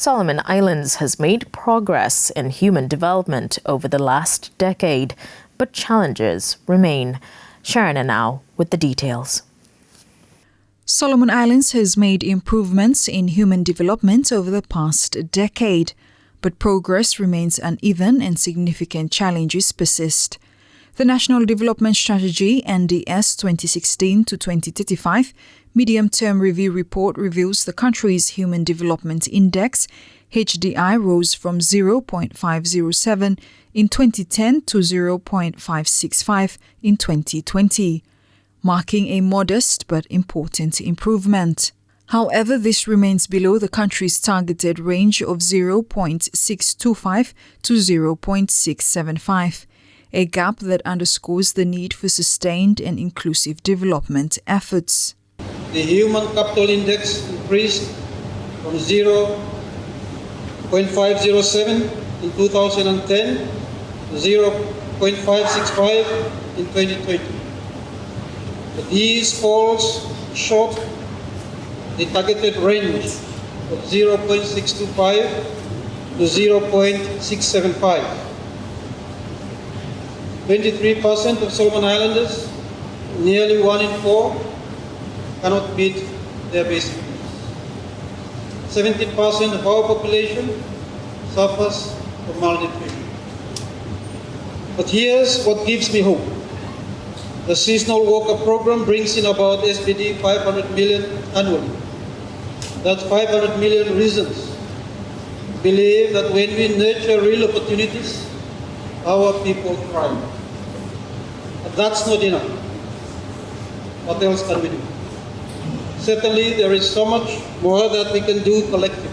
Solomon Islands has made progress in human development over the last decade, but challenges remain. Sharon now with the details. Solomon Islands has made improvements in human development over the past decade, but progress remains uneven and significant challenges persist. The National Development Strategy (NDS) 2016 to 2035 Medium-Term Review Report reveals the country's Human Development Index (HDI) rose from 0.507 in 2010 to 0.565 in 2020, marking a modest but important improvement. However, this remains below the country's targeted range of 0.625 to 0.675, a gap that underscores the need for sustained and inclusive development efforts. The Human Capital Index increased from 0.507 in 2010 to 0.565 in 2020. But these falls short the targeted range of 0.625 to 0.675. 23% of Solomon Islanders, nearly 1 in 4, cannot meet their basic needs. 17% of our population suffers from malnutrition. But here's what gives me hope. The seasonal worker program brings in about SBD 500 million annually. That's 500 million reasons to believe that when we nurture real opportunities, our people thrive. But that's not enough. What else can we do? Certainly, there is so much more that we can do collectively.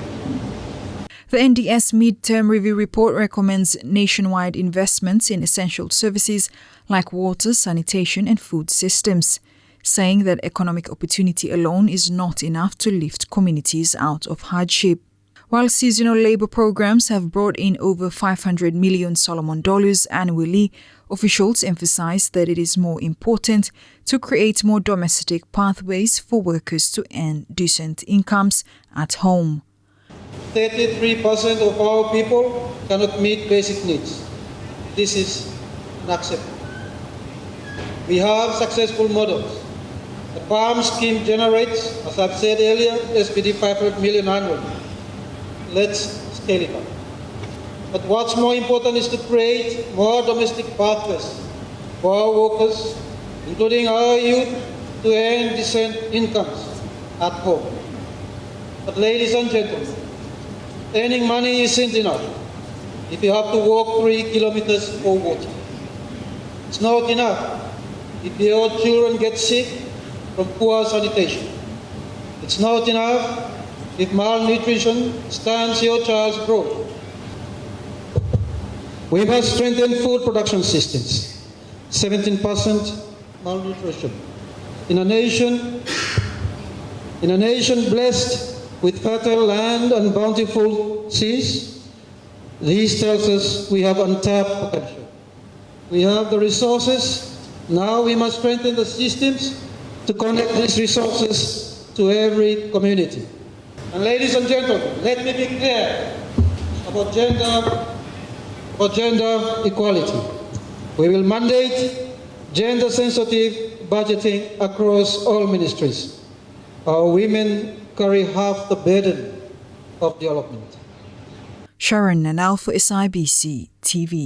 The NDS Mid-Term Review Report recommends nationwide investments in essential services like water, sanitation and food systems, saying that economic opportunity alone is not enough to lift communities out of hardship. While seasonal labor programs have brought in over 500 million Solomon dollars annually, officials emphasize that it is more important to create more domestic pathways for workers to earn decent incomes at home. 33% of our people cannot meet basic needs. This is unacceptable. We have successful models. The PALM scheme generates, as I've said earlier, SBD 500 million annually. Let's scale it up. But what's more important is to create more domestic pathways for our workers, including our youth, to earn decent incomes at home. But ladies and gentlemen, earning money isn't enough if you have to walk 3 kilometers for water. It's not enough if your children get sick from poor sanitation. It's not enough if malnutrition stunts your child's growth. We must strengthen food production systems. 17% malnutrition. In a nation blessed with fertile land and bountiful seas, this tells us we have untapped potential. We have the resources. Now we must strengthen the systems to connect these resources to every community. And ladies and gentlemen, let me be clear about gender equality. We will mandate gender-sensitive budgeting across all ministries. Our women carry half the burden of development. Sharon now for SIBC TV.